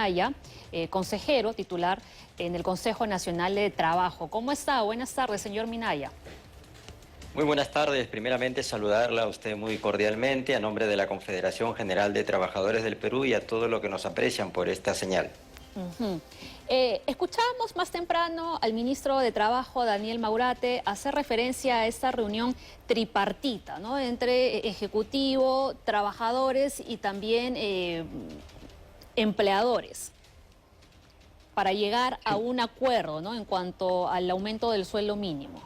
Minaya, consejero titular en el Consejo Nacional de Trabajo. ¿Cómo está? Buenas tardes, señor Minaya. Muy buenas tardes. Primeramente saludarla a usted muy cordialmente a nombre de la Confederación General de Trabajadores del Perú y a todos los que nos aprecian por esta señal. Escuchábamos más temprano al ministro de Trabajo, Daniel Maurate, hacer referencia a esta reunión tripartita, ¿no?, entre ejecutivo, trabajadores y también empleadores, para llegar a un acuerdo, ¿no?, en cuanto al aumento del sueldo mínimo.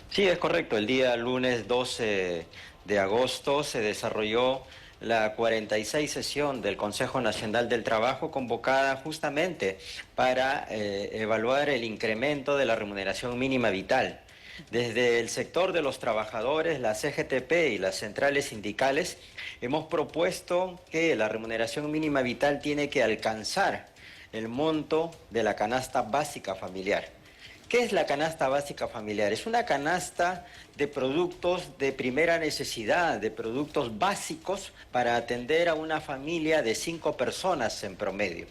Sí, es correcto. El día lunes 12 de agosto se desarrolló la 46 sesión del Consejo Nacional del Trabajo, convocada justamente para evaluar el incremento de la remuneración mínima vital. Desde el sector de los trabajadores, la CGTP y las centrales sindicales hemos propuesto que la remuneración mínima vital tiene que alcanzar el monto de la canasta básica familiar. ¿Qué es la canasta básica familiar? Es una canasta de productos de primera necesidad, de productos básicos para atender a una familia de 5 personas en promedio.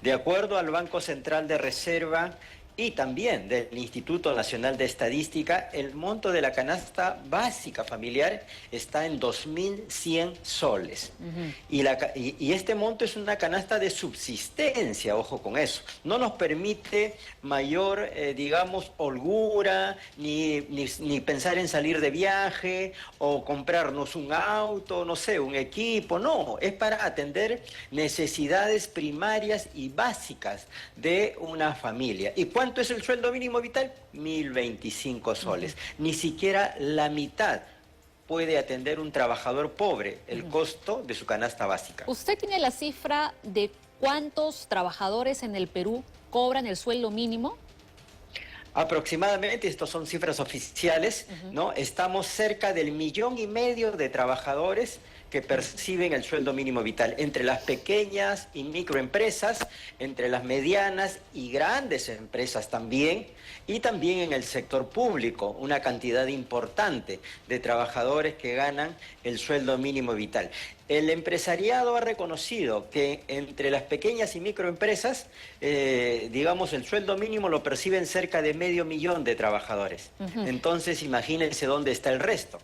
De acuerdo al Banco Central de Reserva y también del Instituto Nacional de Estadística, el monto de la canasta básica familiar está en 2.100 soles. Y este monto es una canasta de subsistencia, ojo con eso. No nos permite mayor, digamos, holgura, ni pensar en salir de viaje o comprarnos un auto, no sé, un equipo. No, es para atender necesidades primarias y básicas de una familia. ¿Y cuánto es el sueldo mínimo vital? 1.025 soles. Ni siquiera la mitad puede atender un trabajador pobre el costo de su canasta básica. ¿Usted tiene la cifra de cuántos trabajadores en el Perú cobran el sueldo mínimo? Aproximadamente, estos son cifras oficiales, ¿no? Estamos cerca del 1,5 millones de trabajadores que perciben el sueldo mínimo vital, entre las pequeñas y microempresas, entre las medianas y grandes empresas también, y también en el sector público, una cantidad importante de trabajadores que ganan el sueldo mínimo vital. El empresariado ha reconocido que entre las pequeñas y microempresas, digamos, el sueldo mínimo lo perciben cerca de 500,000 de trabajadores. Entonces, imagínense dónde está el resto.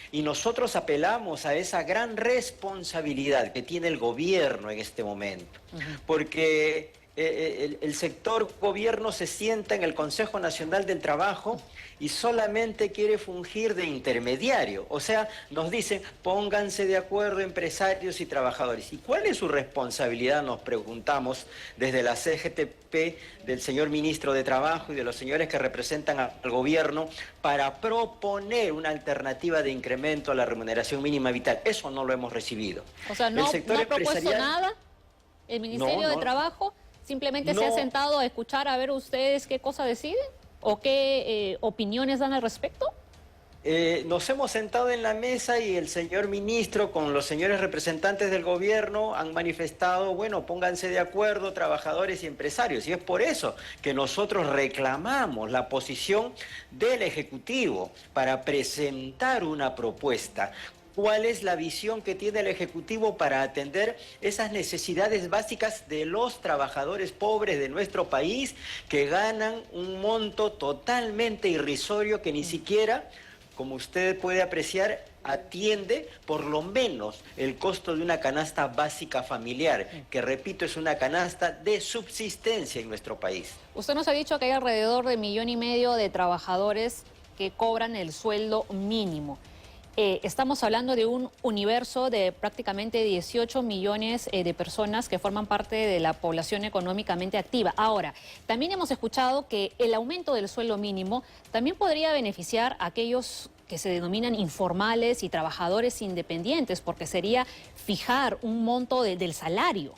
Y nosotros apelamos a esa gran responsabilidad que tiene el gobierno en este momento, porque el sector gobierno se sienta en el Consejo Nacional del Trabajo y solamente quiere fungir de intermediario. O sea, nos dicen, pónganse de acuerdo empresarios y trabajadores. ¿Y cuál es su responsabilidad? Nos preguntamos desde la CGTP, del señor ministro de Trabajo y de los señores que representan al gobierno, para proponer una alternativa de incremento a la remuneración mínima vital. Eso no lo hemos recibido. O sea, ¿no ha propuesto nada el Ministerio de Trabajo? ¿Simplemente se ha sentado a escuchar a ver ustedes qué cosa deciden? ¿O qué opiniones dan al respecto? Nos hemos sentado en la mesa y el señor ministro con los señores representantes del gobierno han manifestado, bueno, pónganse de acuerdo trabajadores y empresarios. Y es por eso que nosotros reclamamos la posición del Ejecutivo para presentar una propuesta. ¿Cuál es la visión que tiene el Ejecutivo para atender esas necesidades básicas de los trabajadores pobres de nuestro país, que ganan un monto totalmente irrisorio que ni siquiera, como usted puede apreciar, atiende por lo menos el costo de una canasta básica familiar, que repito, es una canasta de subsistencia en nuestro país? Usted nos ha dicho que hay alrededor de 1,5 millones de trabajadores que cobran el sueldo mínimo. Estamos hablando de un universo de prácticamente 18 millones de personas que forman parte de la población económicamente activa. Ahora, también hemos escuchado que el aumento del sueldo mínimo también podría beneficiar a aquellos que se denominan informales y trabajadores independientes, porque sería fijar un monto del salario.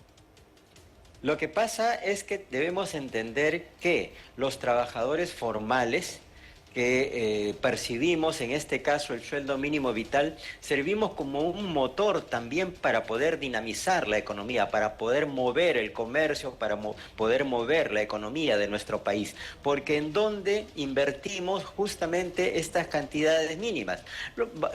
Lo que pasa es que debemos entender que los trabajadores formales, que percibimos, en este caso el sueldo mínimo vital, servimos como un motor también para poder dinamizar la economía, para poder mover el comercio, para poder mover la economía de nuestro país, porque en donde invertimos justamente estas cantidades mínimas.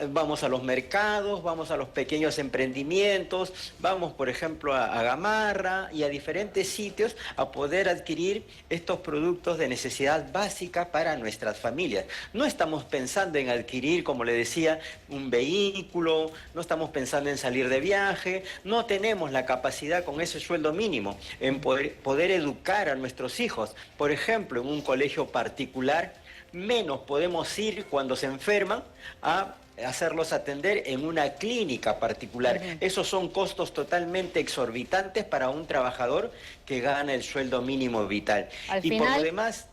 Vamos a los mercados, vamos a los pequeños emprendimientos, vamos por ejemplo a Gamarra y a diferentes sitios a poder adquirir estos productos de necesidad básica para nuestras familias. No estamos pensando en adquirir, como le decía, un vehículo, no estamos pensando en salir de viaje, no tenemos la capacidad con ese sueldo mínimo en poder educar a nuestros hijos. Por ejemplo, en un colegio particular, menos podemos ir cuando se enferman a hacerlos atender en una clínica particular. Esos son costos totalmente exorbitantes para un trabajador que gana el sueldo mínimo vital. Al y final, por lo demás,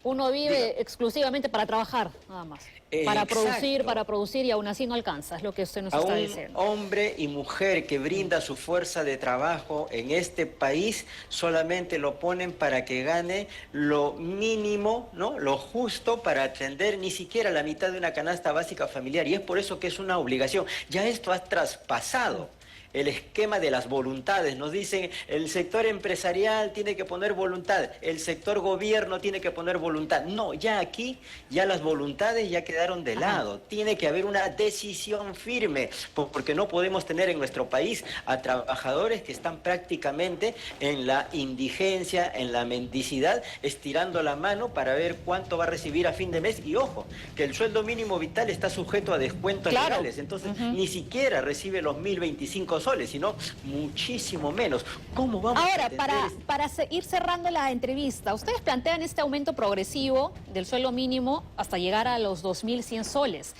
uno vive exclusivamente para trabajar, nada más. Para exacto. producir y aún así no alcanza, es lo que usted nos A está un diciendo. hombre y mujer que brinda su fuerza de trabajo en este país, solamente lo ponen para que gane lo mínimo, ¿no? Lo justo para atender ni siquiera la mitad de una canasta básica familiar. Y es por eso que es una obligación. Ya esto ha traspasado el esquema de las voluntades. Nos dicen, el sector empresarial tiene que poner voluntad, el sector gobierno tiene que poner voluntad. No, ya aquí, ya las voluntades ya quedaron de lado. Tiene que haber una decisión firme, porque no podemos tener en nuestro país a trabajadores que están prácticamente en la indigencia, en la mendicidad, estirando la mano para ver cuánto va a recibir a fin de mes. Y ojo, que el sueldo mínimo vital está sujeto a descuentos legales, entonces ni siquiera recibe los 1.025 soles, sino muchísimo menos. ¿Cómo vamos a Ahora, entender ir cerrando la entrevista, ustedes plantean este aumento progresivo del sueldo mínimo hasta llegar a los 2.100 soles.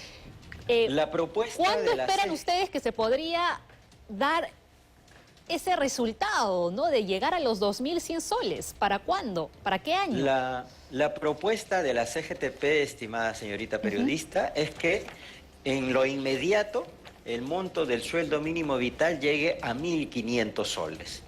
la propuesta ¿Cuándo de la esperan CEG? ustedes que se podría dar ese resultado, ¿no? De llegar a los 2.100 soles? ¿Para cuándo? ¿Para qué año? La propuesta de la CGTP, estimada señorita periodista, es que en lo inmediato el monto del sueldo mínimo vital llegue a 1.500 soles.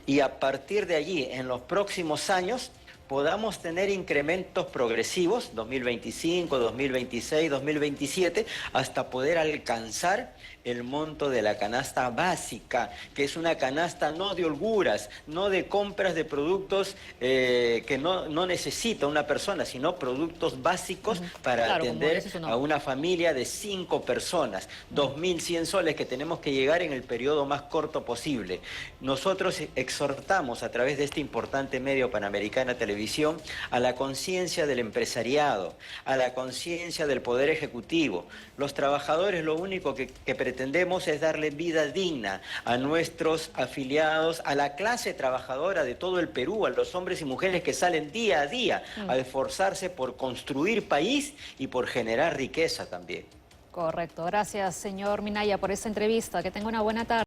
Y a partir de allí, en los próximos años, podamos tener incrementos progresivos, 2025, 2026, 2027, hasta poder alcanzar el monto de la canasta básica, que es una canasta no de holguras, no de compras de productos que no necesita una persona, sino productos básicos para atender a una familia de 5 personas. 2.100 soles que tenemos que llegar en el periodo más corto posible. Nosotros exhortamos a través de este importante medio Panamericana Televisión a la conciencia del empresariado, a la conciencia del Poder Ejecutivo. Los trabajadores lo único que pretendemos es darle vida digna a nuestros afiliados, a la clase trabajadora de todo el Perú, a los hombres y mujeres que salen día a día a esforzarse por construir país y por generar riqueza también. Correcto. Gracias, señor Minaya, por esta entrevista. Que tenga una buena tarde.